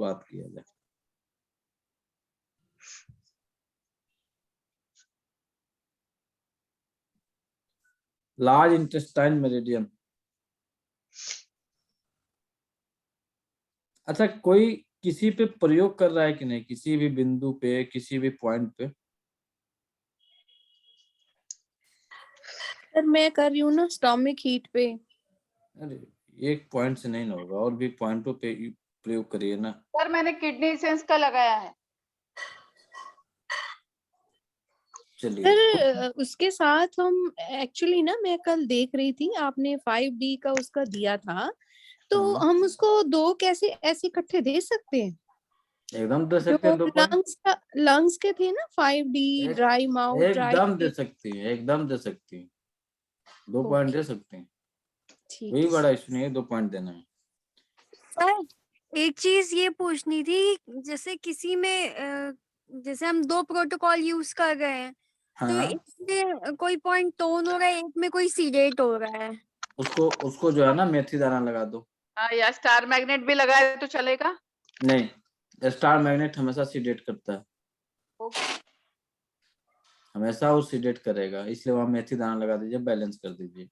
शुरुआत किया जाए। Large intestine meridian. अच्छा, कोई किसी पे प्रयोग कर रहा है कि नहीं, किसी भी बिंदु पे, किसी भी पॉइंट पे? सर मैं कर रही हूँ ना स्टोमिक हीट पे। अरे एक पॉइंट से नहीं होगा, और भी पॉइंटों पे प्रयोग करिए ना। सर मैंने किडनी सेंस का लगाया है। चलिए। सर उसके साथ हम एक्चुअली ना, मैं कल देख रही थी आपने 5D का उसका दिया था, तो हम उसको दो कैसे ऐसे इकट्ठे दे सकते हैं? एकदम दे सकते जो हैं, 2 पॉइंट। लंग्स के थे ना 5D, ड्राई माउथ, ड्राई एकदम दे फेस। सकती हैं, एकदम दे सकती हैं, 2 पॉइंट ओके दे सकते हैं। ठीक कोई है। बड़ा इशू नहीं है 2 पॉइंट देने में। सर एक चीज ये पूछनी थी, जैसे किसी में जैसे हम 2 प्रोटोकॉल यूज कर रहे हैं, तो हाँ, इसमें कोई पॉइंट टोन हो रहा है, एक में कोई सीडेट हो रहा है। उसको जो है ना मेथी दाना लगा दो। हाँ, या स्टार मैग्नेट भी लगाए तो चलेगा? नहीं, स्टार मैग्नेट हमेशा सीडेट करता है, ओके। हमेशा वो सीडेट करेगा, इसलिए वहां मेथी दाना लगा दीजिए, बैलेंस कर दीजिए।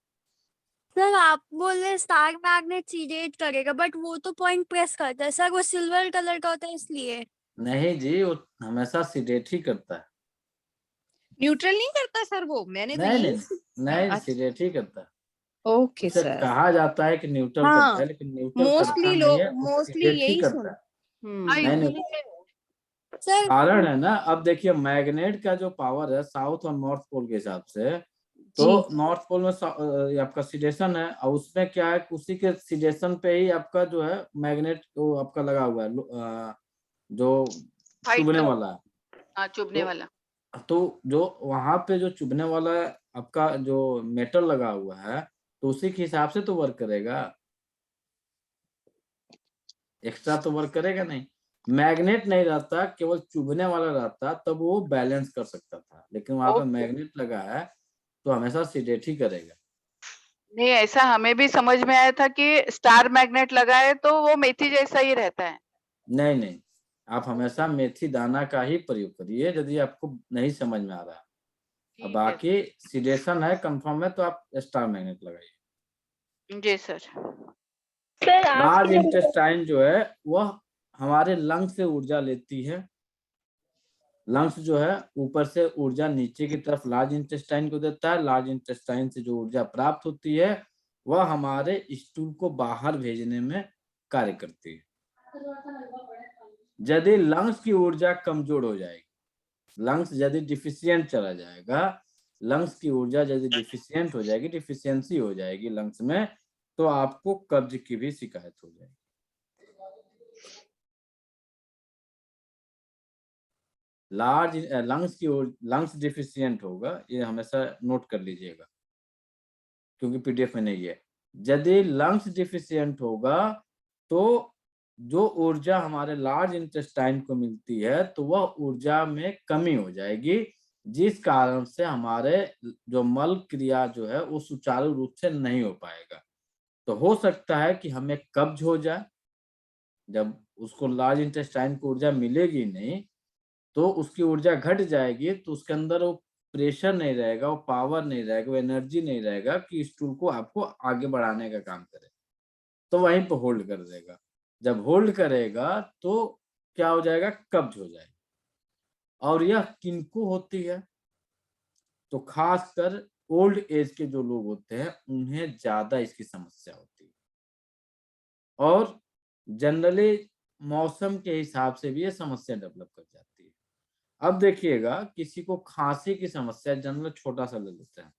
सर आप बोल रहे स्टार मैग्नेट सीडेट करेगा, बट वो तो पॉइंट प्रेस करता है सर, वो सिल्वर कलर का होता है इसलिए। नहीं जी, वो हमेशा सीडेट ही करता है। न्यूट्रल नहीं करता सर वो, मैंने तो नहीं यही। नहीं नहीं, अच्छा सीडेट ही करता है। ओके उसे सर। कहा जाता है कि न्यूट्रल करता हाँ है, लेकिन न्यूट्रल करता मोस्टली नहीं लोग है, वो मोस्टली सीडेट ही यही करता सुन। है। हाँ, नहीं नहीं, इसीलिए। सर कारण है ना। अब देखिए, मैग्नेट का जो पावर है साउथ और नॉर्थ पोल के हिसाब से, तो जी नॉर्थ पोल में ये आपका सीडेशन है, और उसमें क्या है, उसी के सीडेशन पे ही आपका जो है मैग्नेट वो आपका लगा हुआ है, जो वाइट चुभने कलर। वाला है। हाँ, चुभने तो वाला। तो जो वहां पे जो चुभने वाला आपका जो मेटल लगा हुआ है, तो उसी के हिसाब से तो वर्क करेगा, एक्स्ट्रा तो वर्क करेगा नहीं। मैग्नेट नहीं रहता, केवल चुभने वाला रहता, तब वो बैलेंस कर सकता था, लेकिन वहां पे ओके। मैग्नेट लगा है तो हमेशा सीडेट ही करेगा। नहीं, ऐसा हमें भी समझ में आया था कि स्टार मैग्नेट लगाए तो वो मेथी जैसा ही रहता है। नहीं नहीं, आप हमेशा मेथी दाना का ही प्रयोग करिए, यदि आपको नहीं समझ में आ रहा है। अब ठीक है। बाकी सीडेशन है, कंफर्म है, तो आप स्टार मैग्नेट लगाइए। जी सर। सर आज लार्ज की इंटेस्टाइन जो है वह हमारे लंग से ऊर्जा लेती है। लंग्स जो है ऊपर से ऊर्जा नीचे की तरफ लार्ज इंटेस्टाइन को देता है, लार्ज इंटेस्टाइन से जो ऊर्जा प्राप्त होती है वह हमारे स्टूल को बाहर भेजने में कार्य करती है। यदि लंग्स की ऊर्जा कमजोर हो जाएगी, लंग्स यदि डिफिशियंट चला जाएगा, लंग्स की ऊर्जा यदि डिफिशियंट हो जाएगी, डिफिशियंसी हो जाएगी लंग्स में, तो आपको कब्ज की भी शिकायत हो जाएगी। लार्ज लंग्स की लंग्स डिफिशियंट होगा, ये हमेशा नोट कर लीजिएगा, क्योंकि पीडीएफ में नहीं है। यदि लंग्स डिफिशियंट होगा तो जो ऊर्जा हमारे लार्ज इंटेस्टाइन को मिलती है, तो वह ऊर्जा में कमी हो जाएगी, जिस कारण से हमारे जो मल क्रिया जो है वो सुचारू रूप से नहीं हो पाएगा। तो हो सकता है कि हमें कब्ज हो जाए, जब उसको लार्ज इंटेस्टाइन को ऊर्जा मिलेगी नहीं, तो उसकी ऊर्जा घट जाएगी, तो उसके अंदर वो प्रेशर नहीं रहेगा, वो पावर नहीं रहेगा, वो एनर्जी नहीं रहेगा कि स्टूल को आपको आगे बढ़ाने का काम करे, तो वहीं पे होल्ड कर देगा। जब होल्ड करेगा तो क्या हो जाएगा, कब्ज हो जाएगा। और यह किनको होती है, तो खासकर ओल्ड एज के जो लोग होते हैं उन्हें ज्यादा इसकी समस्या होती है, और जनरली मौसम के हिसाब से भी ये समस्या डेवलप कर जाती है। अब देखिएगा, किसी को खांसी की समस्या, जनरल छोटा सा ले लेते हैं,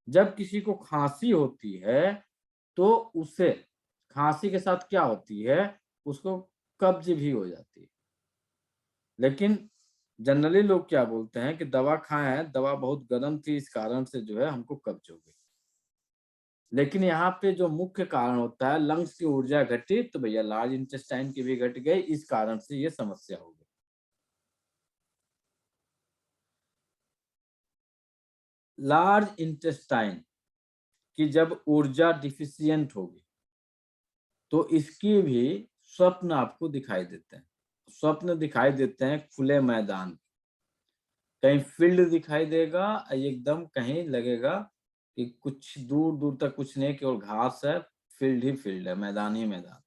जब किसी को खांसी होती है तो उसे खांसी के साथ क्या होती है, उसको कब्ज भी हो जाती है। लेकिन जनरली लोग क्या बोलते हैं कि दवा खाए हैं, दवा बहुत गर्म थी, इस कारण से जो है हमको कब्ज हो गई। लेकिन यहाँ पे जो मुख्य कारण होता है, लंग्स की ऊर्जा घटी तो भैया लार्ज इंटेस्टाइन की भी घट गई, इस कारण से ये समस्या हो गई। लार्ज इंटेस्टाइन की जब ऊर्जा डिफिशियंट होगी तो इसकी भी स्वप्न आपको दिखाई देते हैं। स्वप्न दिखाई देते हैं खुले मैदान, कहीं फील्ड दिखाई देगा, एकदम कहीं लगेगा कि कुछ दूर दूर तक कुछ नहीं, केवल घास है, फील्ड ही फील्ड है, मैदान ही मैदान।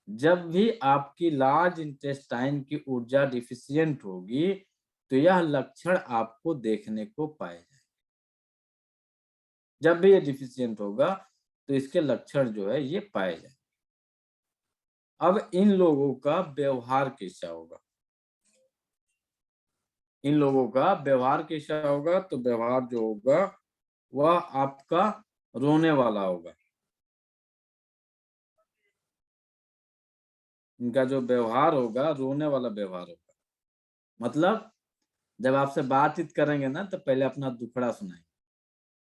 जब भी आपकी लार्ज इंटेस्टाइन की ऊर्जा डिफिशिएंट होगी तो यह लक्षण आपको देखने को पाए जाएंगे। जब भी ये डिफिशिएंट होगा तो इसके लक्षण जो है ये पाए जाएंगे। अब इन लोगों का व्यवहार कैसा होगा? इन लोगों का व्यवहार कैसा होगा? तो व्यवहार जो होगा वह आपका रोने वाला होगा। इनका जो व्यवहार होगा रोने वाला व्यवहार होगा। मतलब जब आपसे बातचीत करेंगे ना तो पहले अपना दुखड़ा सुनाएंगे।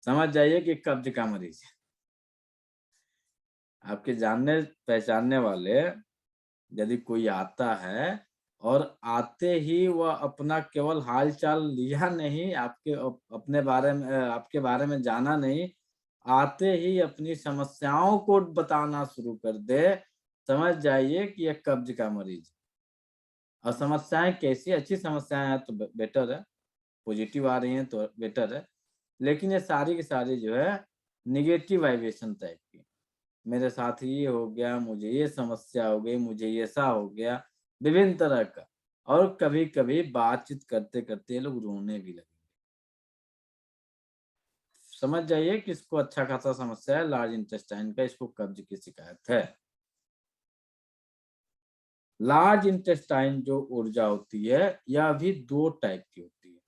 समझ जाइए कि कब्ज का मरीज है। आपके जानने पहचानने वाले यदि कोई आता है और आते ही वह अपना केवल हालचाल लिया नहीं, आपके अपने बारे में आपके बारे में जाना नहीं, आते ही अपनी समस्याओं को बताना शुरू कर दे, समझ जाइए कि यह कब्ज का मरीज है। और समस्याएं कैसी? अच्छी समस्याएं हैं तो बेटर है, पॉजिटिव आ रही हैं तो बेटर है, लेकिन ये सारी की सारी जो है निगेटिव वाइब्रेशन टाइप की। मेरे साथ ये हो गया, मुझे ये समस्या हो गई, मुझे ये ऐसा हो गया, विभिन्न तरह का। और कभी कभी बातचीत करते करते ये लोग रोने भी लगेंगे। समझ जाइए कि इसको अच्छा खासा समस्या है लार्ज इंटेस्टाइन का, इसको कब्ज की शिकायत है। लार्ज इंटेस्टाइन जो ऊर्जा होती है यह भी दो टाइप की होती है।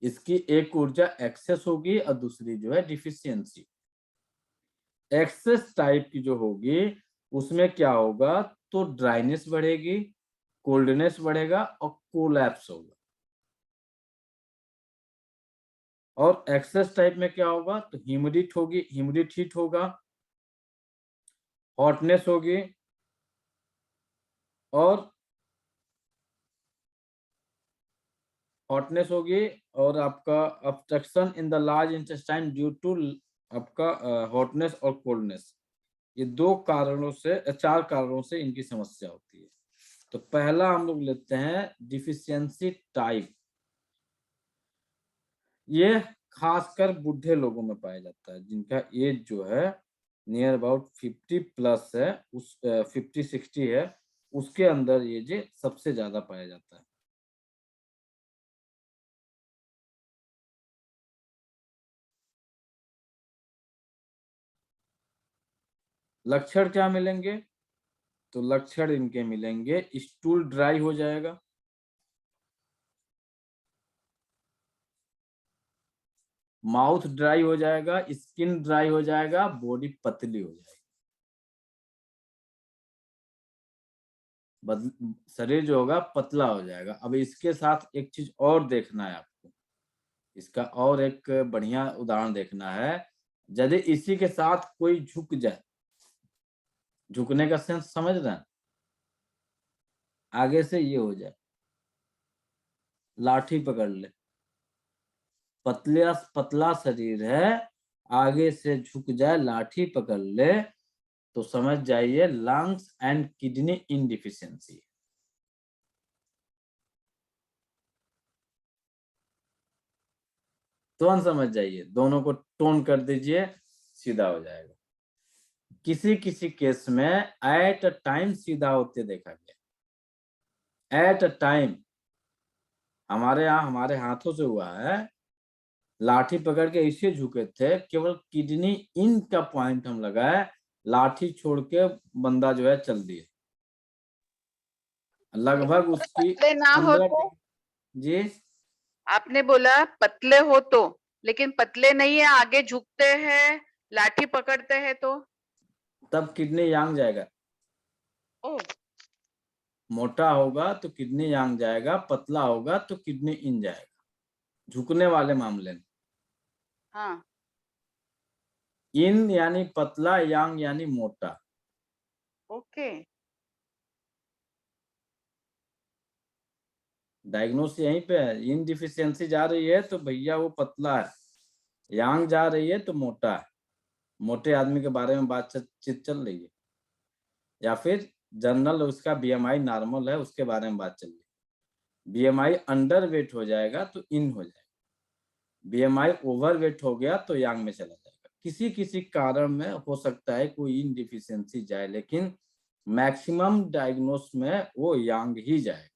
इसकी एक ऊर्जा एक्सेस होगी और दूसरी जो है डिफिशियंसी। एक्सेस टाइप की जो होगी उसमें क्या होगा? तो ड्राइनेस बढ़ेगी, कोल्डनेस बढ़ेगा और कोलैप्स होगा। और एक्सेस टाइप में क्या होगा? तो ह्यूमिडिटी होगी, ह्यूमिडिटी हीट होगा, हॉटनेस होगी और और आपका obstruction in the large intestine due to आपका हॉटनेस और कोल्डनेस। ये दो कारणों से, चार कारणों से इनकी समस्या होती है। तो पहला हम लोग लेते हैं डिफिशियंसी टाइप। ये खासकर बूढ़े लोगों में पाया जाता है जिनका एज जो है नियर अबाउट 50 प्लस है, उस 50-60 है, उसके अंदर ये जो सबसे ज्यादा पाया जाता है। लक्षण क्या मिलेंगे? तो लक्षण इनके मिलेंगे, स्टूल ड्राई हो जाएगा, माउथ ड्राई हो जाएगा, स्किन ड्राई हो जाएगा, बॉडी पतली हो जाएगी। शरीर जो होगा पतला हो जाएगा। अब इसके साथ एक चीज और देखना है आपको, इसका और एक बढ़िया उदाहरण देखना है। यदि इसी के साथ कोई झुक जाए, झुकने का सेंस समझ रहे हैं? आगे से ये हो जाए, लाठी पकड़ ले, पतला शरीर है, आगे से झुक जाए, लाठी पकड़ ले, तो समझ जाइए लंग्स एंड किडनी इनडिफिशियंसी। तुरंत समझ जाइए, दोनों को टोन कर दीजिए, सीधा हो जाएगा। किसी किसी केस में एट अ टाइम सीधा होते देखा गया। एट अ टाइम हमारे यहाँ हमारे हाथों से हुआ है, लाठी पकड़ के इसे झुके थे, केवल किडनी इन का पॉइंट हम लगाए, लाठी छोड़ के बंदा जो है चल दिए। लगभग उसकी पतले ना हो 15 तो? जी आपने बोला पतले हो तो, लेकिन पतले नहीं है, आगे झुकते हैं, लाठी पकड़ते हैं तो? तब किडनी यांग जाएगा। ओ, मोटा होगा तो किडनी यांग जाएगा, पतला होगा तो किडनी इन जाएगा, झुकने वाले मामले में। हाँ, इन यानी पतला, यांग यानी मोटा। ओके। डायग्नोस यहीं पे है। इन डिफिशियंसी जा रही है तो भैया वो पतला है, यांग जा रही है तो मोटा है। मोटे आदमी के बारे में बातचीत चल रही है। या फिर जनरल उसका बीएमआई नॉर्मल है, उसके बारे में बात चल रही है। बीएमआई अंडर वेट हो जाएगा तो इन हो जाएगा, बीएमआई ओवर वेट हो गया तो यांग में चला जाएगा। किसी किसी कारण में हो सकता है कोई इन डिफिशियंसी जाए, लेकिन मैक्सिमम डायग्नोस में वो यांग ही जाएगा।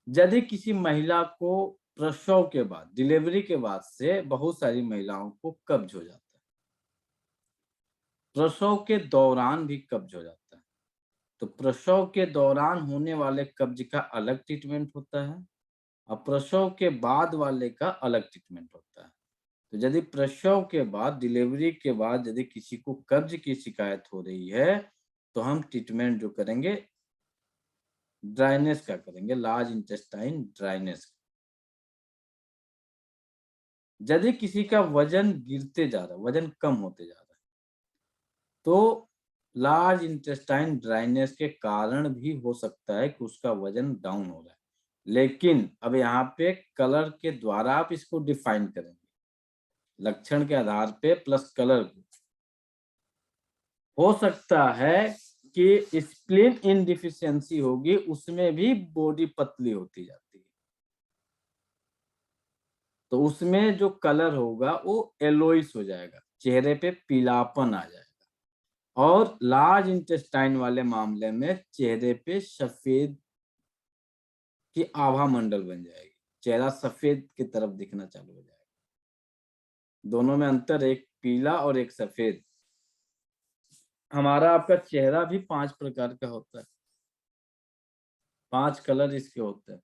यदि किसी महिला को प्रसव के बाद, डिलीवरी के बाद से बहुत सारी महिलाओं को कब्ज हो जाता है, प्रसव के दौरान भी कब्ज हो जाता है, तो प्रसव के दौरान होने वाले कब्ज का अलग ट्रीटमेंट होता है और प्रसव के बाद वाले का अलग ट्रीटमेंट होता है। तो यदि प्रसव के बाद, डिलीवरी के बाद यदि किसी को कब्ज की शिकायत हो रही है तो हम ट्रीटमेंट जो करेंगे ड्राइनेस का करेंगे, लार्ज इंटेस्टाइन ड्राइनेस। यदि किसी का वजन गिरते जा रहा है, वजन कम होते जा रहा है, तो लार्ज इंटेस्टाइन ड्राइनेस के कारण भी हो सकता है कि उसका वजन डाउन हो रहा है, लेकिन अब यहाँ पे कलर के द्वारा आप इसको डिफाइन करेंगे, लक्षण के आधार पे प्लस कलर को। हो सकता है कि स्प्लीन इनडिफिशियंसी होगी, उसमें भी बॉडी पतली होती जाती है, तो उसमें जो कलर होगा वो येलोइश हो जाएगा, चेहरे पे पीलापन आ जाएगा। और लार्ज इंटेस्टाइन वाले मामले में चेहरे पे सफेद की आभा मंडल बन जाएगी, चेहरा सफेद की तरफ दिखना चालू हो जाएगा। दोनों में अंतर, एक पीला और एक सफेद। हमारा आपका चेहरा भी 5 प्रकार का होता है, 5 कलर इसके होते हैं।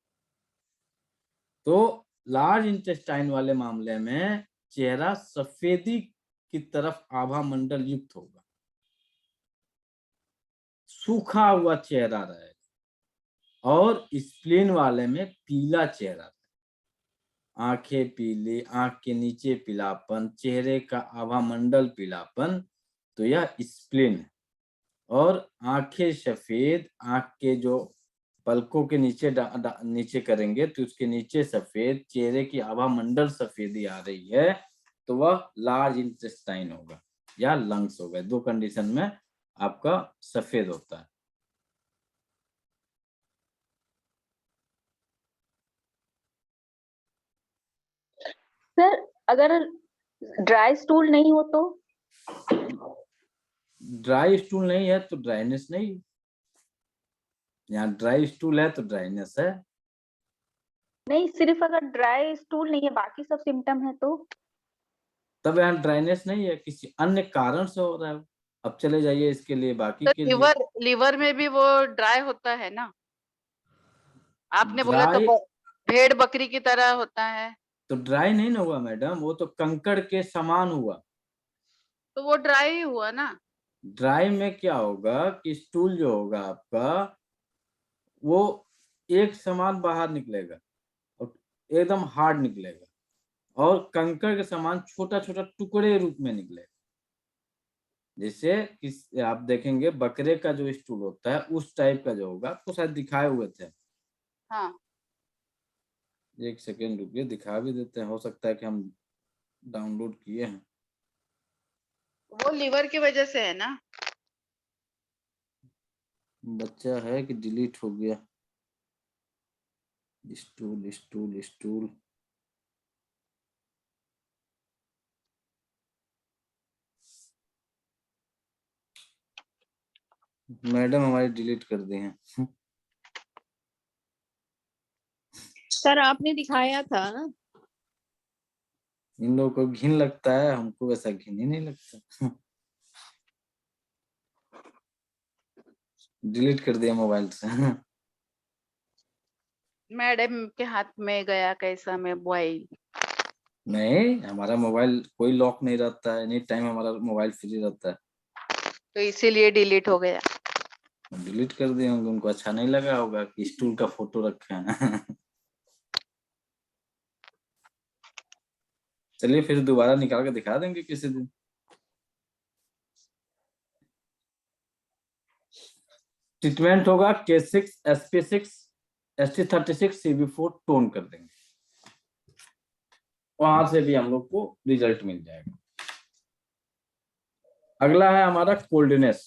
तो लार्ज इंटेस्टाइन वाले मामले में चेहरा सफेदी की तरफ आभा मंडल युक्त होगा, सूखा हुआ चेहरा रहेगा। और स्प्लीन वाले में पीला चेहरा, आंखें पीली, आंख के नीचे पीलापन, चेहरे का आभा मंडल पीलापन, तो यह स्प्लीन है। और आंखें सफेद, आंख के जो पलकों के नीचे नीचे करेंगे तो उसके नीचे सफेद, चेहरे की आभा मंडल सफेदी आ रही है, तो वह लार्ज इंटेस्टाइन होगा या लंग्स होगा। 2 कंडीशन में आपका सफेद होता है। सर अगर ड्राई स्टूल नहीं हो तो? ड्राई स्टूल नहीं है तो ड्राइनेस नहीं, यहाँ ड्राई स्टूल है तो ड्राइनेस है। नहीं, सिर्फ अगर ड्राई स्टूल नहीं है, बाकी सब सिम्टम है तो? तब यहाँ ड्राइनेस नहीं है, किसी अन्य कारण से हो रहा है। अब चले जाइए इसके लिए बाकी तो के लिए। लीवर में भी वो ड्राई होता है ना, आपने बोला तो ड्राई भेड़ बकरी की तरह होता है, तो ड्राई नहीं ना हुआ मैडम, वो तो कंकड़ के समान हुआ। तो वो ड्राई ही हुआ ना। ड्राई में क्या होगा कि स्टूल जो होगा आपका वो एक समान बाहर निकलेगा और एकदम हार्ड निकलेगा, और कंकड़ के समान छोटा छोटा टुकड़े रूप में निकलेगा। जैसे आप देखेंगे बकरे का जो स्टूल होता है उस टाइप का जो होगा, आपको शायद दिखाए हुए थे। हाँ, एक सेकेंड रुकिए, दिखा भी देते हैं, हो सकता है कि हम डाउनलोड किए हैं। वो लीवर की वजह से है ना। बच्चा है कि डिलीट हो गया। स्टूल स्टूल स्टूल, मैडम हमारी डिलीट कर दी हैं। सर आपने दिखाया था ना। इन लोगों को घिन लगता है, हमको वैसा घिन ही नहीं लगता। डिलीट कर दिया मोबाइल से। मैडम के हाथ में गया कैसा मोबाइल? नहीं, हमारा मोबाइल कोई लॉक नहीं रहता है, एनी टाइम हमारा मोबाइल फ्री रहता है, तो इसीलिए डिलीट हो गया। डिलीट कर दिए होंगे, उनको अच्छा नहीं लगा होगा कि स्टूल का फोटो रखे हैं। चलिए फिर दोबारा निकाल के दिखा देंगे किसी दिन। ट्रीटमेंट होगा K6, SP6, ST36, CV4 tone कर देंगे, वहां से भी हम लोग को रिजल्ट मिल जाएगा। अगला है हमारा कोल्डनेस,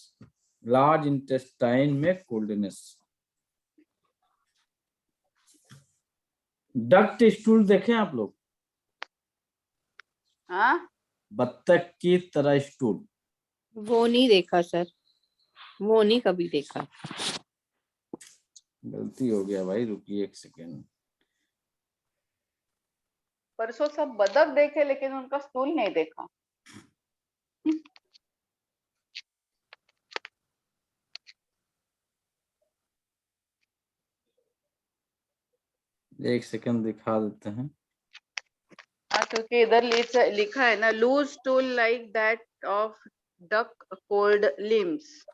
लार्ज इंटेस्टाइन में कोल्डनेस। डक्ट स्टूल देखे आप लोग? हाँ, बत्तख की तरह स्टूल। वो नहीं देखा सर, वो नहीं कभी देखा। गलती हो गया भाई, रुकिए एक सेकेंड। परसों सब बतख देखे लेकिन उनका स्टूल नहीं देखा। एक सेकेंड दिखा देते हैं। हाँ, क्योंकि इधर लिखा है ना, loose stool like that of duck cold limbs,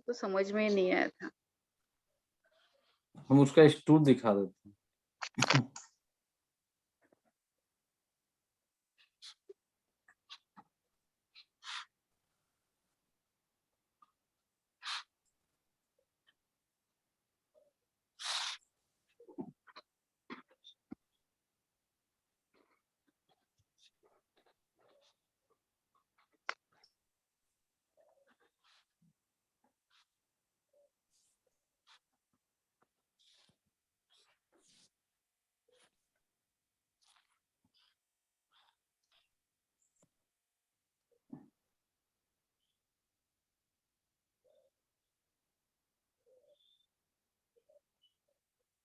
तो समझ में ही नहीं आया था। हम उसका स्टूल दिखा देते हैं।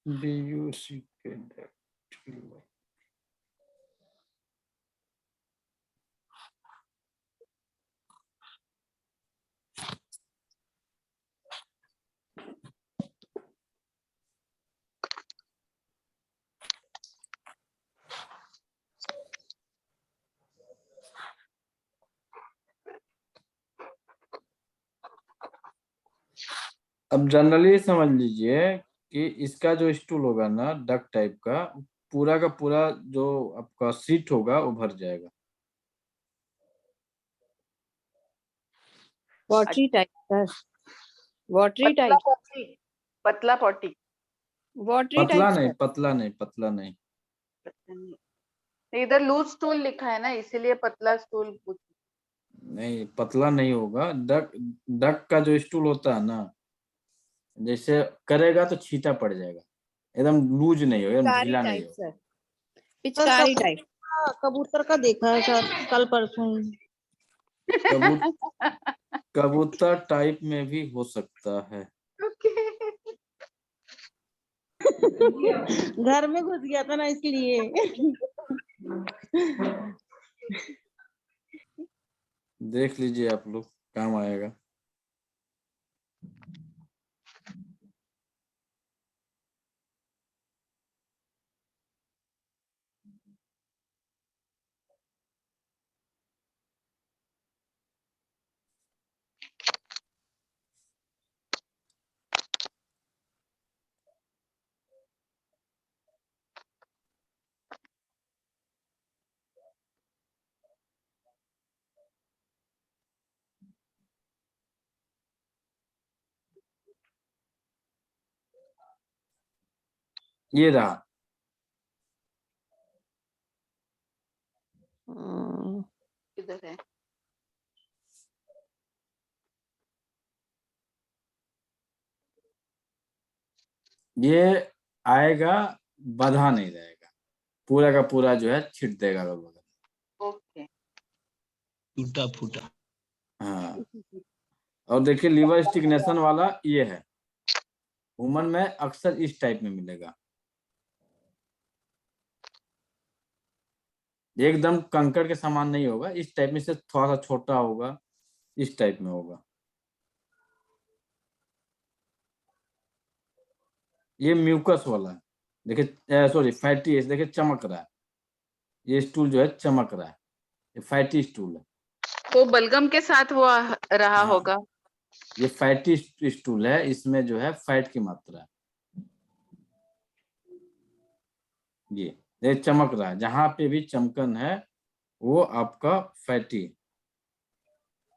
DUCK. अब जनरली समझ लीजिए कि इसका जो स्टूल होगा ना डक टाइप का पूरा जो आपका सीट होगा वो भर जाएगा। वॉटरी टाइप सर, वॉटरी पतला टाइप, पॉटी, पतला पॉटी। वॉटरी टाइप सर। पतला नहीं। इधर लूज स्टूल लिखा है ना, इसीलिए पतला स्टूल पूछ। नहीं, पतला नहीं होगा। डक डक का जो स्टूल होता है ना, जैसे करेगा तो छींटा पड़ जाएगा, एकदम लूज नहीं होगा, एकदम पिचकारी ढीला नहीं टाइप होगा। सर, पिचकारी टाइप। कबूतर का देखा है सर कल परसों। कबूतर टाइप में भी हो सकता है। घर में घुस गया था ना इसलिए। देख लीजिए आप लोग, काम आएगा। ये रहा। किधर है? ये आएगा, बंधा नहीं रहेगा, पूरा का पूरा जो है छिट देगा बगल। ओके। टूटा फूटा। हाँ, और देखिए लीवर स्टिग्नेशन वाला ये है, वुमन में अक्सर इस टाइप में मिलेगा। एकदम कंकड़ के समान नहीं होगा, इस टाइप में से थोड़ा सा छोटा होगा, इस टाइप में होगा। ये म्यूकस वाला है, देखिए सॉरी फैटी है, देखिए चमक रहा है, ये स्टूल जो है चमक रहा है, ये फैटी स्टूल है। तो बलगम के साथ वो रहा हाँ, होगा। ये फैटी स्टूल है, इसमें जो है फैट की मात्रा है। ये चमक रहा है, जहां पे भी चमकन है वो आपका फैटी।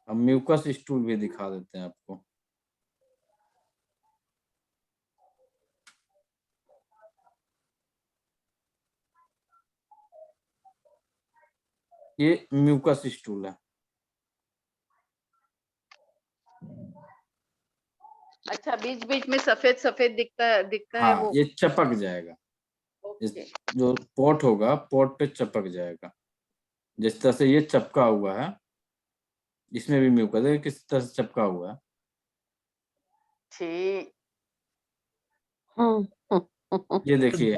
अब म्यूकस स्टूल भी दिखा देते हैं आपको। ये म्यूकस स्टूल है। अच्छा, बीच बीच में सफेद सफेद दिखता है हाँ, वो। ये चपक जाएगा। ओके। जो पॉट होगा, पॉट पे चपक जाएगा। जिस तरह से ये चपका हुआ है, इसमें भी म्यूकस है, किस तरह से चपका हुआ है। ठीक। ये देखिए,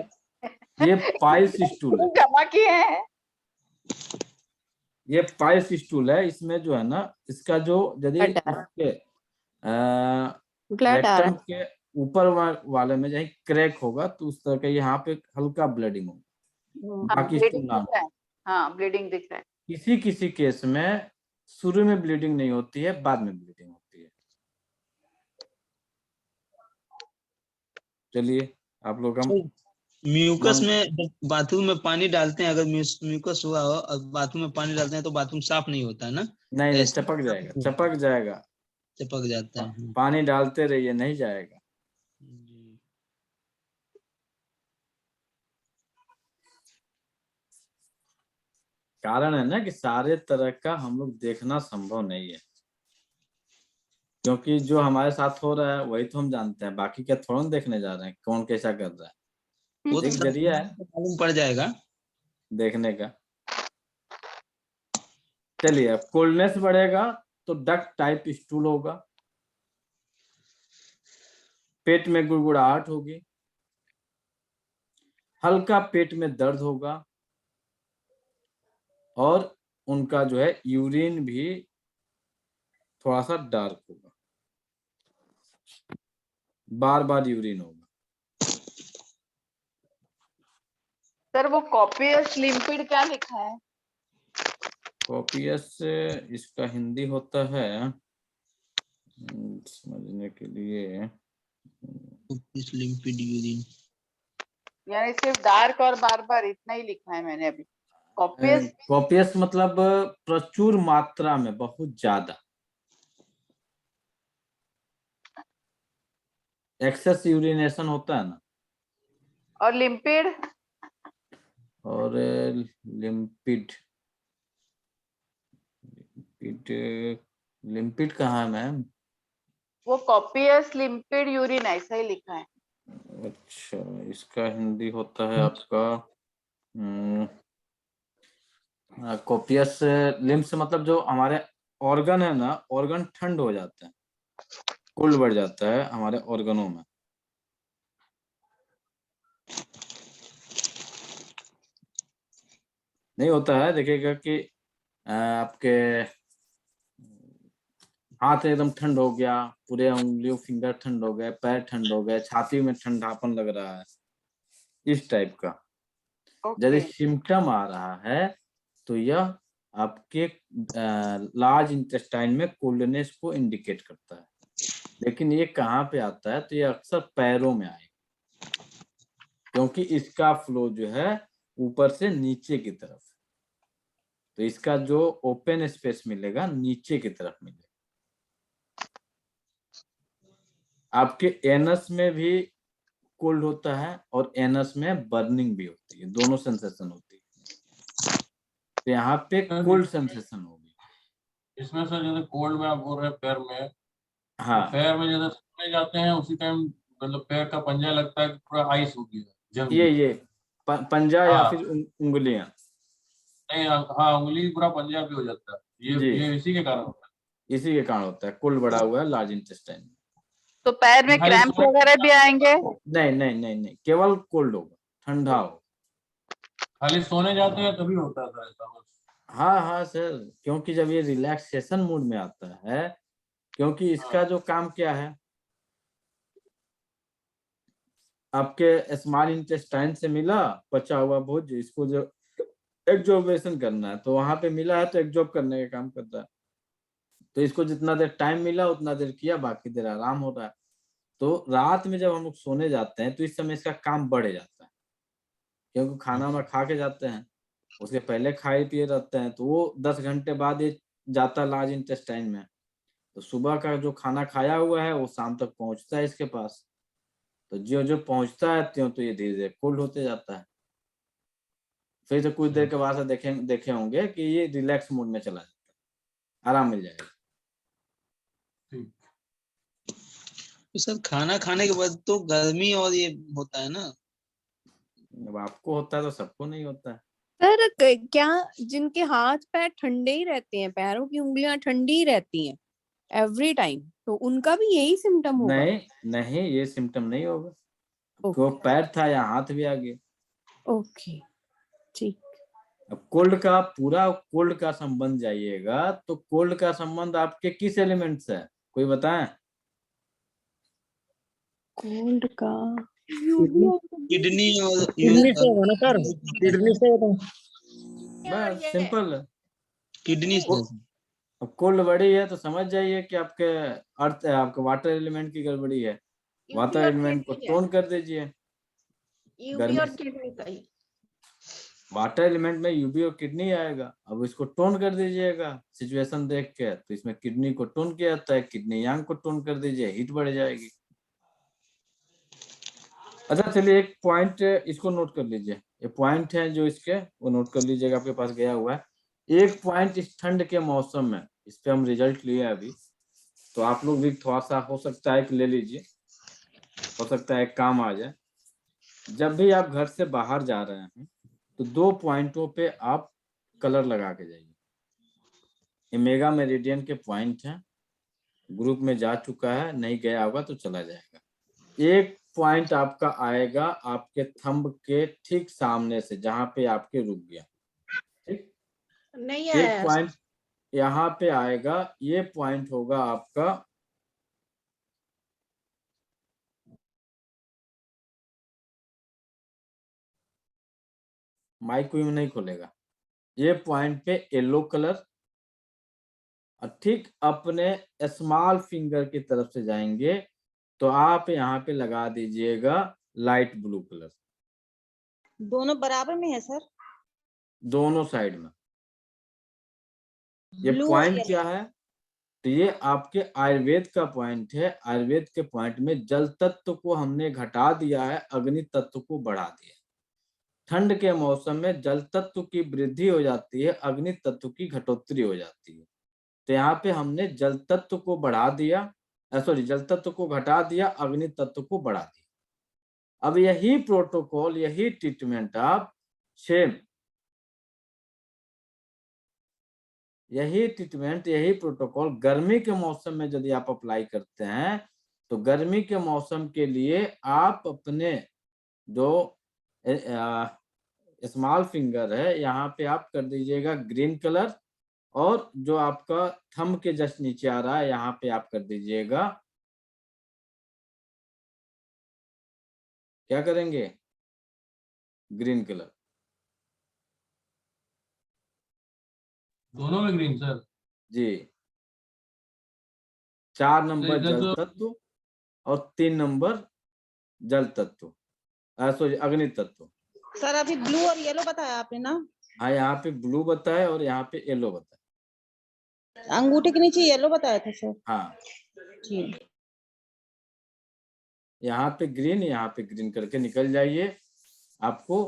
ये पाइल्स स्टूल है। जमा किए हैं। ये पाइल्स स्टूल है। इसमें जो है ना, इसका जो यदि ब्लड आ रहा उसके ब्लड आ रेक्टम रहा के ऊपर वाले में कहीं क्रैक होगा तो उस तरह का यहाँ पे हल्का ब्लीडिंग होगा, हाँ, बाकी स्टूल ब्लीडिंग ना। दिख रहा है। हाँ, ब्लीडिंग दिख रहा है। किसी किसी केस में शुरू में ब्लीडिंग नहीं होती है, बाद में ब्लीडिंग होती है। चलिए, आप लोग हम म्यूकस नॉन में जब बाथरूम में पानी डालते हैं, अगर म्यूकस हुआ हो और बाथरूम में पानी डालते हैं तो बाथरूम साफ नहीं होता है ना? नहीं नहीं, ऐसे चपक जाएगा, चपक जाएगा। चिपक जाता है। पानी डालते रहिए, नहीं जाएगा। जी। कारण है ना कि सारे तरह का हम लोग देखना संभव नहीं है, क्योंकि जो हमारे साथ हो रहा है वही तो हम जानते हैं, बाकी क्या थोड़ा हम देखने जा रहे हैं कौन कैसा कर रहा है। वो तो एक जरिया है मालूम पड़ जाएगा। देखने का। चलिए, अब कोल्डनेस बढ़ेगा तो डक्ट टाइप स्टूल होगा, पेट में गुड़गुड़ाहट होगी, हल्का पेट में दर्द होगा, और उनका जो है यूरिन भी थोड़ा सा डार्क होगा, बार बार यूरिन होगा। सर, वो कॉपियस लिम्पिड क्या लिखा है? कॉपियस इसका हिंदी होता है, समझने के लिए, लिम्पिड यूरिन। यानी सिर्फ डार्क और बार बार इतना ही लिखा है मैंने अभी। कॉपियस। कॉपियस मतलब प्रचुर मात्रा में, बहुत ज्यादा, एक्सेस यूरिनेशन होता है ना। और लिम्पिड? और लिम्पिड, लिम्पिड कहाँ है मैम? वो कॉपियस लिम्पिड यूरिन ऐसा ही लिखा है। अच्छा, इसका हिंदी होता है आपका कॉपियस लिम्स, मतलब जो हमारे ऑर्गन है ना, ऑर्गन ठंड हो जाते हैं, कोल्ड बढ़ जाता है हमारे ऑर्गनों में। नहीं होता है, देखिएगा कि आपके हाथ एकदम ठंड हो गया, पूरे उंगलियों फिंगर ठंड हो गए, पैर ठंड हो गए, छाती में ठंडापन लग रहा है, इस टाइप का यदि ओके। सिम्टम आ रहा है तो यह आपके लार्ज इंटेस्टाइन में कोल्डनेस को इंडिकेट करता है। लेकिन ये कहाँ पे आता है? तो ये अक्सर पैरों में आएगा, क्योंकि इसका फ्लो जो है ऊपर से नीचे की तरफ, तो इसका जो ओपन स्पेस मिलेगा नीचे की तरफ मिलेगा। आपके एनस में भी कोल्ड होता है और एनस में बर्निंग भी होती है, दोनों सेंसेशन होती है, तो यहाँ पे कोल्ड सेंसेशन होगी। इसमें सर जैसे कोल्ड में आप बोल रहे हैं पैर में, हाँ, तो पैर में जैसे सोने जाते हैं उसी टाइम मतलब पैर का पंजा लगता है कि पूरा आइस हो गया, जम गया। ये पंजा या हाँ फिर उंगलियां। नहीं, हाँ उंगली पूरा पंजा भी हो जाता है, जी, ये इसी के कारण होता इसी के कारण होता है, कोल्ड बढ़ा हुआ है लार्ज इंटेस्टाइन में। तो पैर में है। खाली क्रैम्प सोने वगैरह भी आएंगे? नहीं नहीं नहीं नहीं, केवल कोल्ड होगा, ठंडा हो। खाली सोने जाते हैं तभी होता था ऐसा बस। हाँ हाँ सर, क्योंकि जब ये रिलैक्सेशन मूड में आता है, क्योंकि इसका जो काम क्या है, आपके स्मॉल इंटेस्टाइन से मिला पचा हुआ भोज्य, इसको जो एब्जॉर्बेशन करना है, तो वहां पे मिला है तो एब्जॉर्ब करने का काम करता है। तो इसको जितना देर टाइम मिला उतना देर किया, बाकी देर आराम हो रहा है। तो रात में जब हम लोग सोने जाते हैं तो इस समय इसका काम बढ़ जाता है, क्योंकि खाना वाना खा के जाते हैं, उसके पहले खाए पिए रहते हैं, तो वो 10 घंटे बाद ये जाता है लार्ज इंटेस्टाइन में, तो सुबह का जो खाना खाया हुआ है वो शाम तक पहुंचता है इसके पास, तो जो जो पहुंचता है त्यों तो ये धीरे धीरे कोल्ड होते जाता है। फिर से कुछ देर के बाद से देखे होंगे कि ये रिलैक्स मोड में चला जाता है, आराम मिल जाएगा। ठीक। तो सर खाना खाने के बाद तो गर्मी और ये होता है ना। अब आपको होता है तो सबको नहीं होता है। सर क्या जिनके हाथ पैर ठंडे ही रहते हैं, पैरों की उंगलियां ठंडी ही रहती हैं एवरी टाइम, तो उनका भी यही सिम्टम होगा? नहीं नहीं, ये सिम्टम नहीं होगा। वो ओके पैर था या हाथ भी आ गया। ओके ठीक। अब कोल्ड का संबंध जाइएगा तो कोल्ड का संबंध आपके किस एलिमेंट से है, कोई बताएं? कोल्ड का किडनी और किडनी से होगा ना सर, किडनी से होगा। बस सिंपल है। किडनी से। अब कोल्ड बड़ी है तो समझ जाइए कि आपके अर्थ आपके वाटर एलिमेंट की गड़बड़ी है। वाटर एलिमेंट को टोन कर दीजिए। गर्मी और किडनी का ही। वाटर एलिमेंट में यूबी और किडनी आएगा। अब इसको टोन कर दीजिएगा सिचुएशन देख के, तो इसमें किडनी को टोन किया जाता है, किडनी यांग को टोन कर दीजिए, हीट बढ़ जाएगी। अच्छा चलिए एक पॉइंट इसको नोट कर लीजिए, ये पॉइंट है जो इसके वो नोट कर लीजिएगा, आपके पास गया हुआ है। एक पॉइंट इस ठंड के मौसम में, इस पे हम रिजल्ट लिए अभी, तो आप लोग भी थोड़ा सा हो सकता है कि ले लीजिए, हो सकता है काम आ जाए। जब भी आप घर से बाहर जा रहे हैं तो 2 पॉइंटों पे आप कलर लगा के जाइए। ये मेगा मेरिडियन के पॉइंट हैं, ग्रुप में जा चुका है, नहीं गया होगा तो चला जाएगा। एक पॉइंट आपका आएगा आपके थंब के ठीक सामने से, जहां पे आपके रुक गया, ठीक। नहीं एक आया। पॉइंट यहाँ पे आएगा, ये पॉइंट होगा आपका माइक में नहीं खोलेगा, ये पॉइंट पे येलो कलर, और ठीक अपने स्मॉल फिंगर की तरफ से जाएंगे तो आप यहाँ पे लगा दीजिएगा लाइट ब्लू कलर, दोनों बराबर में है सर? दोनों साइड में। ये ब्लू और पॉइंट येलो। क्या है? तो ये आपके आयुर्वेद का पॉइंट है। आयुर्वेद के पॉइंट में जल तत्व को हमने घटा दिया है, अग्नि तत्व को बढ़ा दिया। ठंड के मौसम में जल तत्व की वृद्धि हो जाती है, अग्नि तत्व की घटोत्तरी हो जाती है। तो यहाँ पे हमने जल तत्व को बढ़ा दिया, सॉरी जल तत्व को घटा दिया, अग्नि तत्व को बढ़ा दिया। अब यही प्रोटोकॉल, यही ट्रीटमेंट आप सेम, यही ट्रीटमेंट, यही प्रोटोकॉल गर्मी के मौसम में यदि आप अप्लाई करते हैं तो गर्मी के मौसम के लिए आप अपने जो स्मॉल फिंगर है यहाँ पे आप कर दीजिएगा ग्रीन कलर, और जो आपका थंब के जस्ट नीचे आ रहा है यहाँ पे आप कर दीजिएगा, क्या करेंगे, ग्रीन कलर। दोनों में ग्रीन सर? जी, 4 नंबर इधर जल तो तत्व और 3 नंबर जल तत्व, सॉरी अग्नि तत्व। सर अभी ब्लू और येलो बताया आपने ना? हाँ यहाँ पे ब्लू बताया और यहाँ पे येलो बताया। अंगूठे के नीचे येलो बताया था सर। हाँ जी। यहाँ पे ग्रीन करके निकल जाइए। आपको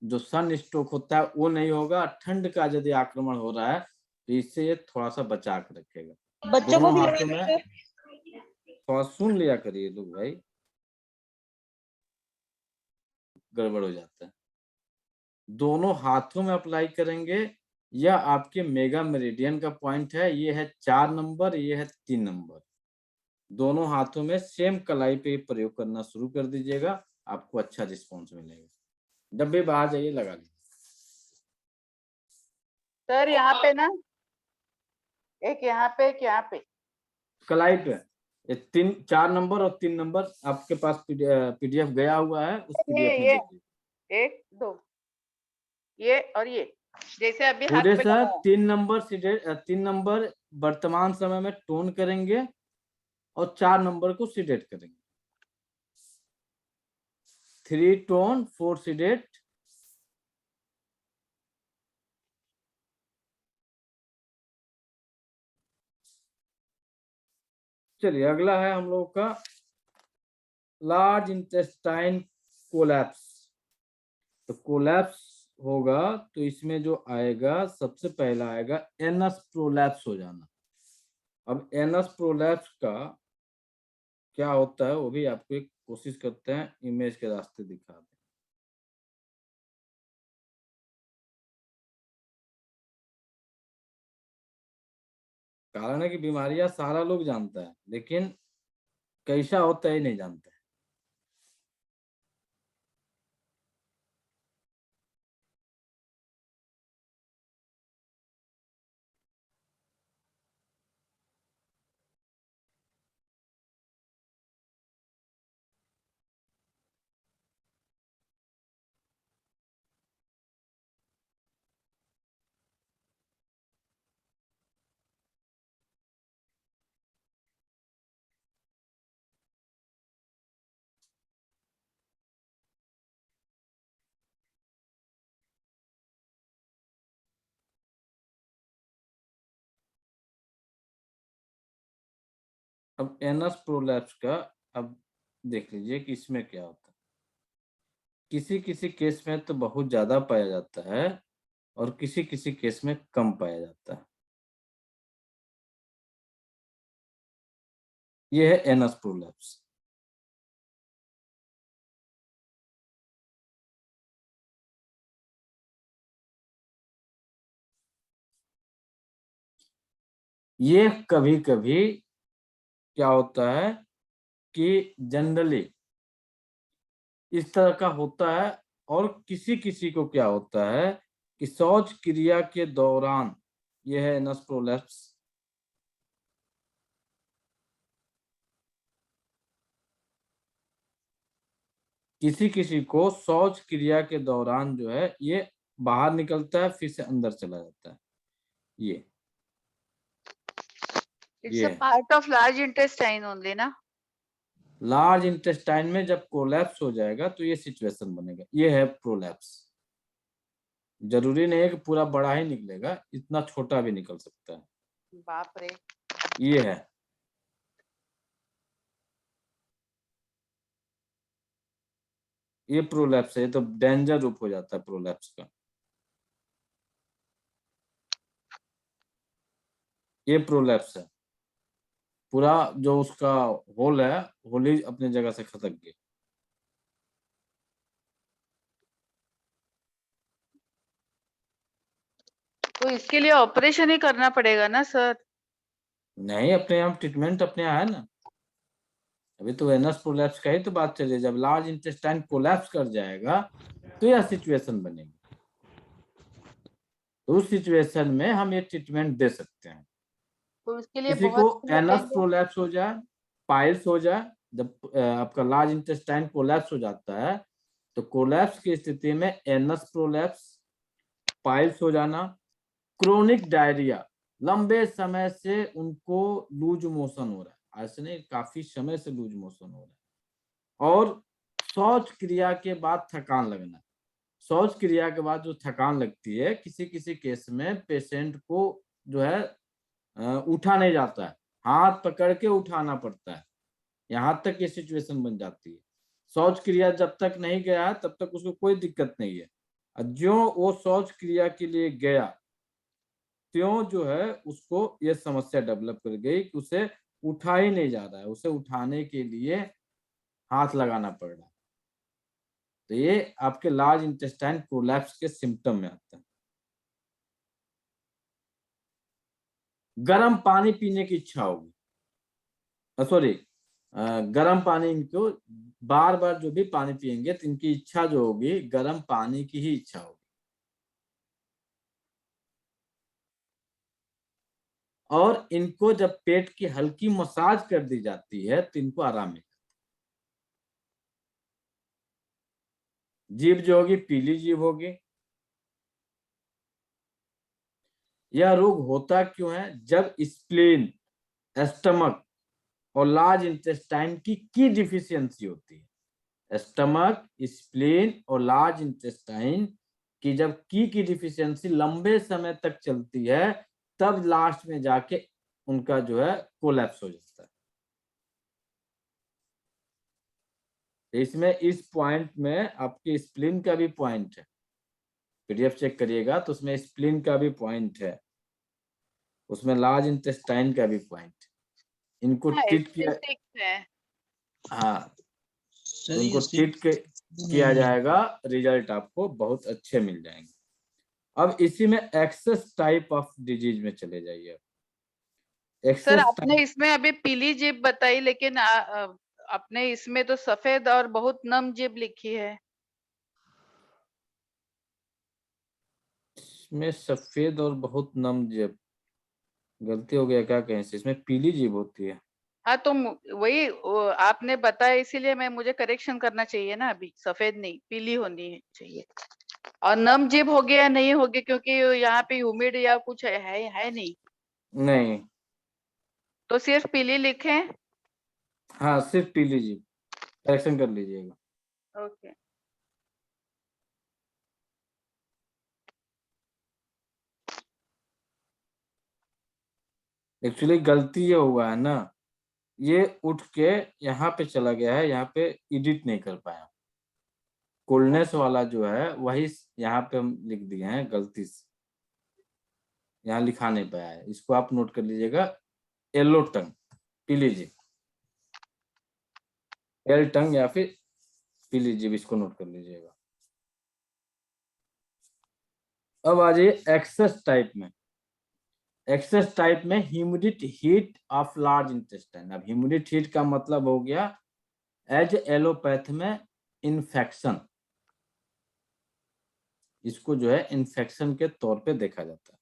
जो सन स्ट्रोक होता है वो नहीं होगा। ठंड का यदि आक्रमण हो रहा है तो इससे ये थोड़ा सा बचा के रखेगा। बच्चों को दोनों भी हाथों लगाना में सर? थोड़ा सुन लिया करिए लोग भाई, गड़बड़ हो जाता है। दोनों हाथों में अप्लाई करेंगे। यह आपके मेगा मेरिडियन का पॉइंट है, ये है 4 नंबर, ये है 3 नंबर। दोनों हाथों में सेम कलाई पे प्रयोग करना शुरू कर दीजिएगा, आपको अच्छा रिस्पॉन्स मिलेगा। जब भी बाहर जाइए लगा लीजिए। सर यहाँ पे ना, एक यहाँ पे, एक यहाँ पे, कलाई पे ये 4 नंबर और 3 नंबर आपके पास पीडीएफ गया हुआ है, उस पीडीएफ में ये देखिए। 1 2 ये और ये जैसे अभी हाथ पूरे पे सर लगाया। 3 नंबर वर्तमान समय में टोन करेंगे और 4 नंबर को सीडेट करेंगे। 3 टोन 4 सीडेट। चलिए अगला है हम लोग का लार्ज इंटेस्टाइन कोलैप्स। तो कोलैप्स होगा तो इसमें जो आएगा सबसे पहला आएगा एनस प्रोलैप्स हो जाना। अब एनस प्रोलैप्स का क्या होता है वो भी आपको एक कोशिश करते हैं इमेज के रास्ते दिखा दें। कारण है कि बीमारियां सारा लोग जानता है, लेकिन कैसा होता है ये नहीं जानता है। अब एनस प्रोलैप्स का अब देख लीजिए कि इसमें क्या होता है। किसी किसी केस में तो बहुत ज्यादा पाया जाता है और किसी किसी केस में कम पाया जाता है। ये है एनस प्रोलैप्स। ये कभी कभी क्या होता है कि जनरली इस तरह का होता है, और किसी किसी को क्या होता है कि शौच क्रिया के दौरान, यह है एनस प्रोलैप्स, किसी किसी को शौच क्रिया के दौरान जो है ये बाहर निकलता है फिर से अंदर चला जाता है। ये It's a part of large intestine only, ना? लार्ज इंटेस्टाइन में जब कोलैप्स हो जाएगा तो ये सिचुएशन बनेगा। ये है प्रोलैप्स। जरूरी नहीं है कि पूरा बड़ा ही निकलेगा, इतना छोटा भी निकल सकता है। बाप रे। ये है। ये प्रोलैप्स है, ये तो डेंजर रूप हो जाता है प्रोलैप्स का। ये प्रोलैप्स है, पूरा जो उसका होल है, होल ही अपनी जगह से खसक गया। तो इसके लिए ऑपरेशन ही करना पड़ेगा ना सर? नहीं, अपने यहाँ ट्रीटमेंट अपने यहाँ है ना। अभी तो एनस प्रोलैप्स का ही तो बात चल रही है। जब लार्ज इंटेस्टाइन कोलैप्स कर जाएगा तो यह सिचुएशन बनेगी। तो उस सिचुएशन में हम ये ट्रीटमेंट दे सकते हैं। तो इसके लिए किसी बहुत को एनस प्रोलैप्स हो जाए, पाइल्स हो जाए, जब आपका लार्ज इंटेस्टाइन कोलैप्स हो जाता है तो कोलैप्स की स्थिति में एनस प्रोलैप्स, पाइल्स हो जाना, क्रोनिक डायरिया, लंबे समय से उनको लूज मोशन हो रहा है, ऐसे नहीं काफी समय से लूज मोशन हो रहा है, और शौच क्रिया के बाद थकान लगना। शौच क्रिया के बाद जो थकान लगती है, किसी किसी केस में पेशेंट को जो है उठा नहीं जाता है, हाथ पकड़ के उठाना पड़ता है, यहाँ तक ये सिचुएशन बन जाती है। शौच क्रिया जब तक नहीं गया है तब तक उसको कोई दिक्कत नहीं है, जो वो शौच क्रिया के लिए गया त्यों जो है उसको ये समस्या डेवलप कर गई कि उसे उठा ही नहीं जा रहा है, उसे उठाने के लिए हाथ लगाना पड़ रहा है। तो ये आपके लार्ज इंटेस्टाइन प्रोलैप्स के सिम्टम में आता है। गर्म पानी पीने की इच्छा होगी, सॉरी गर्म पानी, इनको बार बार जो भी पानी पिएंगे तो इनकी इच्छा जो होगी गर्म पानी की ही इच्छा होगी, और इनको जब पेट की हल्की मसाज कर दी जाती है तो इनको आराम मिलता है। जीभ जो होगी पीली जीभ होगी। यह रोग होता क्यों है? जब स्प्लीन, स्टमक और लार्ज इंटेस्टाइन की डिफिशियंसी होती है। स्टमक, स्प्लीन और लार्ज इंटेस्टाइन की जब की डिफिशियंसी लंबे समय तक चलती है तब लास्ट में जाके उनका जो है कोलैप्स हो जाता है। इसमें इस पॉइंट में आपके स्प्लीन का भी पॉइंट है, पीडीएफ चेक करिएगा तो उसमें स्प्लीन का भी पॉइंट है, उसमें लार्ज इंटेस्टाइन का भी पॉइंट। इनको ट्रीट किया है। हाँ, सर तो ये उनको ट्रीट किया जाएगा, रिजल्ट आपको बहुत अच्छे मिल जाएंगे। अब इसी में एक्सेस टाइप ऑफ डिजीज में चले जाइए। सर एक्सेस आपने इसमें अभी पीली जीभ बताई, लेकिन आपने इसमें तो सफेद और बहुत नम जीभ लिखी है। में सफेद और बहुत नम जीभ, गलती हो गया क्या कहीं से, इसमें पीली जीभ होती है। हाँ तो वही आपने बताया, इसीलिए मुझे करेक्शन करना चाहिए ना। अभी सफेद नहीं, पीली होनी चाहिए। और नम जीभ हो गया नहीं होगी, क्योंकि यहाँ पे ह्यूमिड या कुछ है नहीं, नहीं, तो सिर्फ पीली लिखें। हाँ सिर्फ पीली जीभ, करेक्शन कर लीजिएगा। ओके। एक्चुअली गलती ये हुआ है ना, ये उठ के यहाँ पे चला गया है, यहाँ पे एडिट नहीं कर पाया। कोल्डनेस वाला जो है वही यहाँ पे हम लिख दिए हैं गलती से, यहाँ लिखा नहीं पाया है, इसको आप नोट कर लीजिएगा। येलो टंग, पीली जीभ, एल टंग या फिर पीली जीभ, इसको नोट कर लीजिएगा। अब आ जाइए एक्सेस टाइप में। एक्सेस टाइप में ह्यूमिडिट हीट ऑफ लार्ज इंटेस्टाइन। अब ह्यूमिडिट हीट का मतलब हो गया एज एलोपैथ में इन्फेक्शन, इसको जो है इन्फेक्शन के तौर पे देखा जाता है।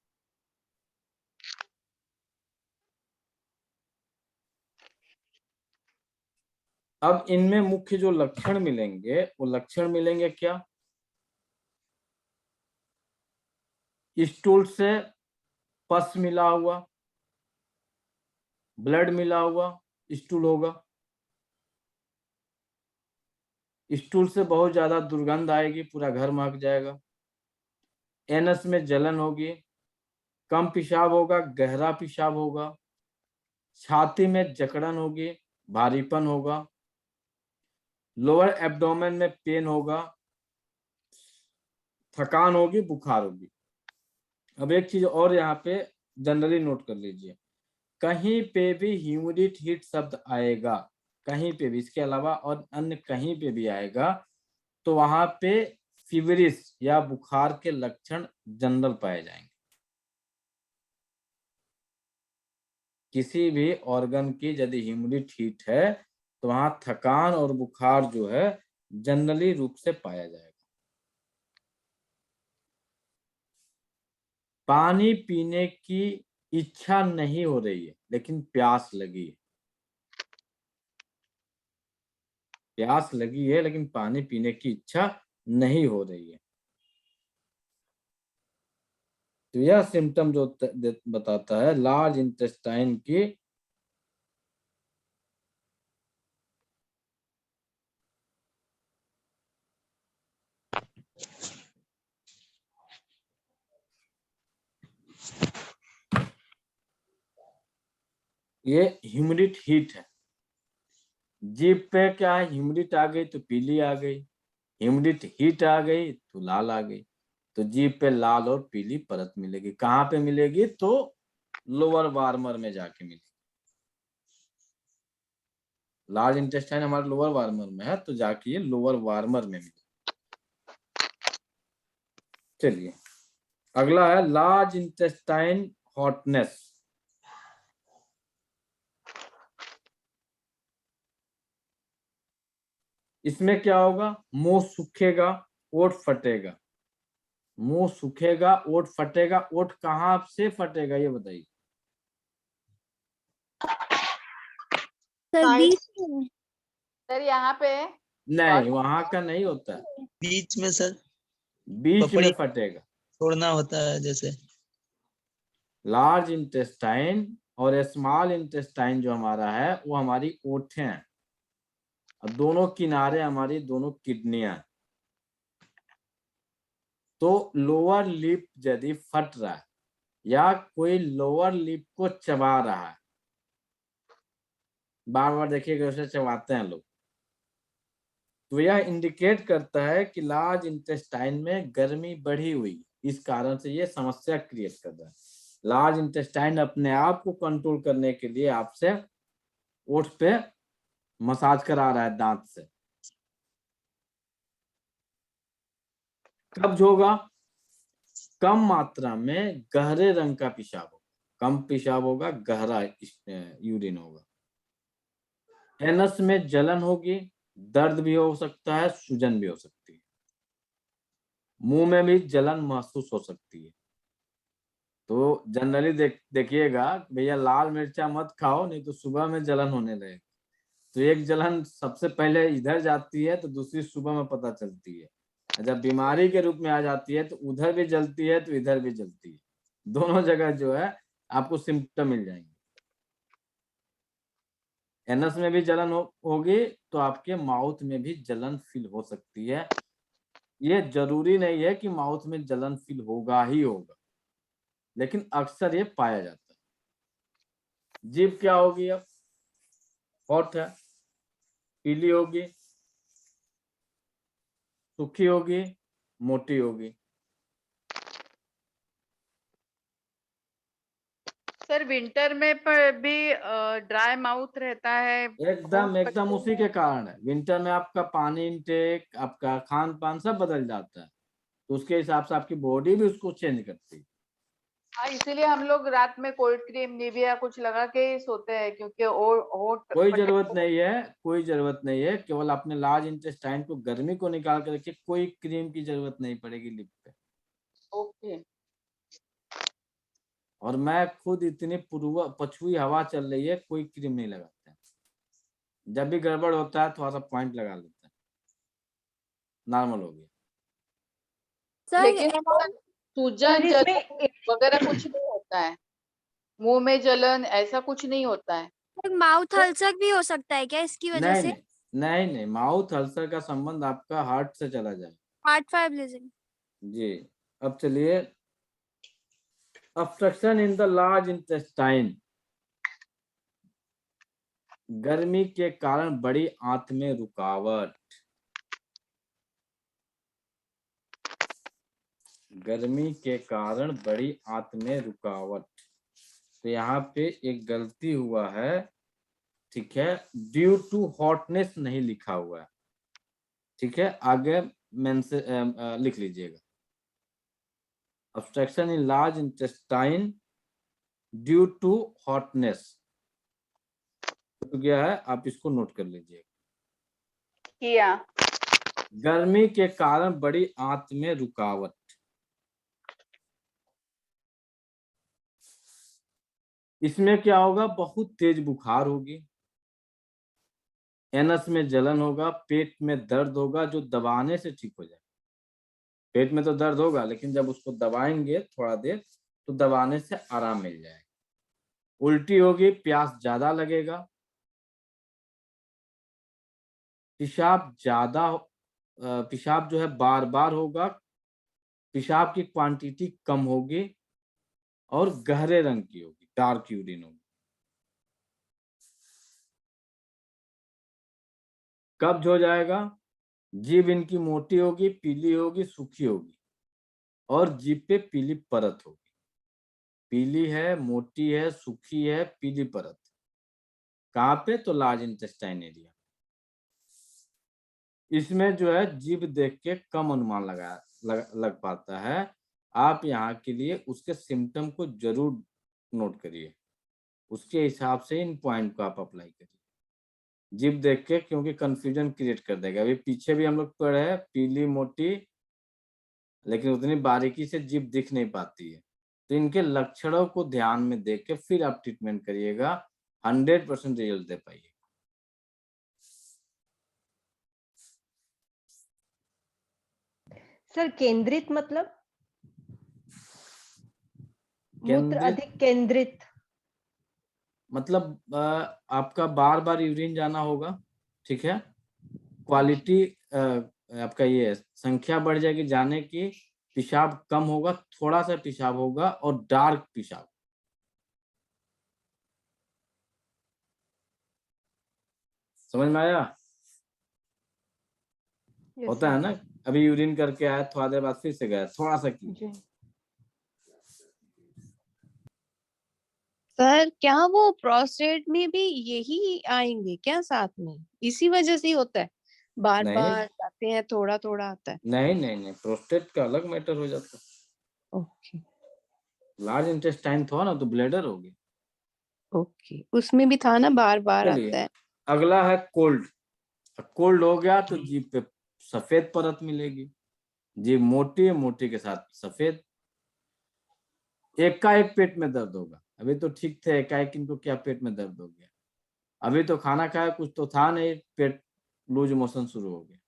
अब इनमें मुख्य जो लक्षण मिलेंगे वो लक्षण मिलेंगे क्या, स्टूल से पस मिला हुआ, ब्लड मिला हुआ स्टूल होगा, स्टूल से बहुत ज्यादा दुर्गंध आएगी, पूरा घर महक जाएगा, एनस में जलन होगी, कम पेशाब होगा, गहरा पेशाब होगा, छाती में जकड़न होगी, भारीपन होगा, लोअर एब्डोमेन में पेन होगा, थकान होगी, बुखार होगी। अब एक चीज और यहाँ पे जनरली नोट कर लीजिए, कहीं पे भी ह्यूमिडिट हीट शब्द आएगा, कहीं पे भी, इसके अलावा और अन्य कहीं पे भी आएगा, तो वहां पे फीवरिश या बुखार के लक्षण जनरल पाए जाएंगे। किसी भी ऑर्गन की यदि ह्यूमिडिट हीट है तो वहां थकान और बुखार जो है जनरली रूप से पाया जाएगा। पानी पीने की इच्छा नहीं हो रही है लेकिन प्यास लगी है, प्यास लगी है लेकिन पानी पीने की इच्छा नहीं हो रही है, तो यह सिम्टम जो बताता है लार्ज इंटेस्टाइन की ये ह्यूमिडिट हीट है। जीभ पे क्या है, ह्यूमिडिट आ गई तो पीली आ गई, ह्यूमिडिट हीट आ गई तो लाल आ गई, तो जीभ पे लाल और पीली परत मिलेगी। कहाँ पे मिलेगी, तो लोअर वार्मर में जाके मिलेगी। लार्ज इंटेस्टाइन हमारे लोअर वार्मर में है, तो जाके ये लोअर वार्मर में मिलेगी। चलिए अगला है लार्ज इंटेस्टाइन हॉटनेस। इसमें क्या होगा, मुंह सूखेगा, ओठ फटेगा, मुंह सूखेगा, ओठ फटेगा। ओठ कहाँ से फटेगा ये बताइए। सर बीच में सर यहाँ पे नहीं, वहां का नहीं होता है, बीच में सर, बीच में पपड़ी फटेगा। छोड़ना होता है जैसे। लार्ज इंटेस्टाइन और स्मॉल इंटेस्टाइन जो हमारा है वो हमारी ओठें हैं, और दोनों किनारे हमारी दोनों किडनियां। तो लोअर लिप यदि फट रहा है या कोई लोअर लिप को चबा रहा है, बार बार देखिएगा उसे चबाते हैं लोग, तो यह इंडिकेट करता है कि लार्ज इंटेस्टाइन में गर्मी बढ़ी हुई, इस कारण से ये समस्या क्रिएट कर रहा है। लार्ज इंटेस्टाइन अपने आप को कंट्रोल करने के लिए आपसे ओठ पे मसाज करा रहा है दांत से। कब्ज होगा, कम मात्रा में गहरे रंग का पेशाब होगा, कम पेशाब होगा, गहरा यूरिन होगा। एनस में जलन होगी, दर्द भी हो सकता है, सूजन भी हो सकती है, मुंह में भी जलन महसूस हो सकती है। तो जनरली देखिएगा भैया लाल मिर्चा मत खाओ, नहीं तो सुबह में जलन होने लगेगी। तो एक जलन सबसे पहले इधर जाती है तो दूसरी सुबह में पता चलती है। जब बीमारी के रूप में आ जाती है तो उधर भी जलती है तो इधर भी जलती है, दोनों जगह जो है आपको सिम्टम मिल जाएंगे। एनस में भी जलन होगी तो आपके माउथ में भी जलन फील हो सकती है। ये जरूरी नहीं है कि माउथ में जलन फील होगा ही होगा, लेकिन अक्सर ये पाया जाता है। जीभ क्या होगी? अब हॉट है, पीली होगी, सूखी होगी, मोटी होगी। सर विंटर में भी ड्राई माउथ रहता है। एकदम उसी के कारण है। विंटर में आपका पानी इंटेक, आपका खान पान सब बदल जाता है, तो उसके हिसाब से आपकी बॉडी भी उसको चेंज करती है। हाँ, इसीलिए हम लोग रात में कोल्ड क्रीम निविया कुछ लगा के ही सोते हैं, क्योंकि कोई जरूरत नहीं है, कोई जरूरत नहीं है। केवल अपने लार्ज इंटेस्टाइन को, गर्मी को निकाल कर रखिए, कोई क्रीम की जरूरत नहीं पड़ेगी लिप पे। ओके। और मैं खुद इतनी पछुई हवा चल रही है, कोई क्रीम नहीं लगाते हैं। जब भी गड़बड़ होता है थोड़ा सा पॉइंट लगा लेते हैं, नॉर्मल हो गया। लेकिन सूजन जलन वगैरह कुछ नहीं होता है, मुंह में जलन ऐसा कुछ नहीं होता है। माउथ अल्सर भी हो सकता है क्या इसकी वजह से? नहीं, माउथ अल्सर का संबंध आपका हार्ट से चला जाए। हार्ट फाइब्रिलिज्म। जी। अब चलिए, obstruction in the large intestine. गर्मी के कारण बड़ी आंत में रुकावट। गर्मी के कारण बड़ी आंत में रुकावट। तो यहाँ पे एक गलती हुआ है, ठीक है, ड्यू टू हॉटनेस नहीं लिखा हुआ है, ठीक है, आगे लिख लीजिएगा। Obstruction in large intestine due to hotness तो क्या है, आप इसको नोट कर लीजिएगा। किया। गर्मी के कारण बड़ी आंत में रुकावट। इसमें क्या होगा? बहुत तेज बुखार होगी, एनस में जलन होगा, पेट में दर्द होगा जो दबाने से ठीक हो जाए। पेट में तो दर्द होगा, लेकिन जब उसको दबाएंगे थोड़ा देर तो दबाने से आराम मिल जाएगा। उल्टी होगी, प्यास ज्यादा लगेगा, पेशाब जो है बार बार होगा, पेशाब की क्वांटिटी कम होगी और गहरे रंग की होगी, डार्क यूरिन होगी। कब्ज हो जाएगा, जीभ इनकी मोटी होगी, पीली होगी, सूखी होगी और जीभ पे पीली परत होगी। पीली है, मोटी है, सूखी है, पीली परत। कहाँ पे? तो लार्ज इंटेस्टाइन एरिया। इसमें जो है जीभ देख के कम अनुमान लग पाता है। आप यहाँ के लिए उसके सिम्टम को जरूर नोट करिए, उसके हिसाब से इन पॉइंट को आप अप्लाई करिए। जीभ देख के, क्योंकि कंफ्यूजन क्रिएट कर देगा। अभी पीछे भी हम लोग पढ़े हैं, पीली मोटी, लेकिन उतनी बारीकी से जीभ दिख नहीं पाती है। तो इनके लक्षणों को ध्यान में देख के फिर आप ट्रीटमेंट करिएगा, 100% रिजल्ट दे पाइए। सर केंद्रित मतलब? मूत्र अधिक केंद्रित मतलब आपका बार बार यूरिन जाना होगा, ठीक है, क्वालिटी आपका ये संख्या बढ़ जाएगी जाने की, पेशाब कम होगा, थोड़ा सा पेशाब होगा और डार्क पेशाब। समझ में आया? होता है ना, अभी यूरिन करके आया, थोड़ा देर बाद फिर से गया, थोड़ा सा की। सर क्या वो प्रोस्टेट में भी यही आएंगे क्या साथ में? इसी वजह से ही होता है, बार नहीं बार जाते हैं, थोड़ा थोड़ा आता है। नहीं नहीं नहीं, प्रोस्टेट का अलग मैटर हो जाता है। ओके लार्ज इंटेस्टाइन था ना तो ब्लैडर हो गई। ओके, उसमें भी था ना, बार बार चलिए आता है। अगला है कोल्ड। कोल्ड हो गया तो जीभ पे सफेद परत मिलेगी, जीभ मोटी है, मोटी के साथ सफेद। एकाएक पेट में दर्द होगा, अभी तो ठीक थे, एकाएक इनको क्या पेट में दर्द हो गया? अभी तो खाना खाया, कुछ तो था नहीं, पेट लूज मोशन शुरू हो गया।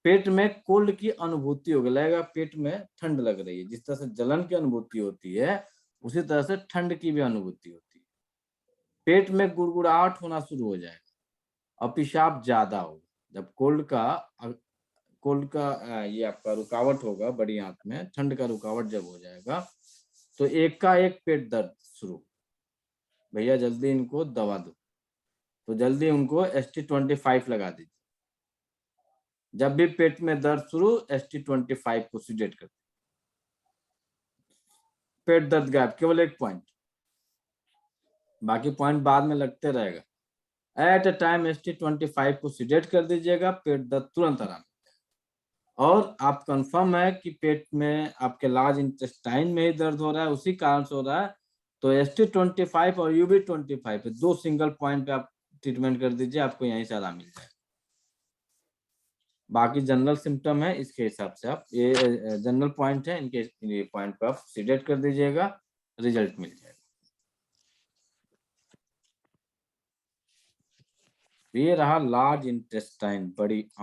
पेट में कोल्ड की अनुभूति होगी, लगेगा पेट में ठंड लग रही है। जिस तरह से जलन की अनुभूति होती है उसी तरह से ठंड की भी अनुभूति होती है। पेट में गुड़गुड़ाहट होना शुरू हो जाएगा और पेशाब ज्यादा होगा। जब कोल्ड का ये आपका रुकावट होगा बड़ी आंत में, ठंड का रुकावट जब हो जाएगा तो एकाएक पेट दर्द शुरू। भैया जल्दी इनको दवा दो, तो जल्दी उनको ST25 लगा दीजिए। जब भी पेट में दर्द शुरू, ST25 को सीडेट कर दीजिए। पेट दर्द गायब, केवल एक पॉइंट, बाकी पॉइंट बाद में लगते रहेगा। एट अ टाइम ST25 को सीडेट कर दीजिएगा, पेट दर्द तुरंत आराम। और आप कंफर्म है कि पेट में आपके लार्ज इंटेस्टाइन में ही दर्द हो रहा है, उसी कारण से हो रहा है, तो ST25 और UB25 दो सिंगल पॉइंट पे आप ट्रीटमेंट कर दीजिए, आपको यहीं से आराम मिल जाएगा। बाकी जनरल सिम्टम है, इसके हिसाब से आप ये जनरल पॉइंट है, इनके पॉइंट पे आप सीडेट कर दीजिएगा, रिजल्ट मिल जाएगा। ये रहा लार्ज इंटेस्टाइन, बड़ी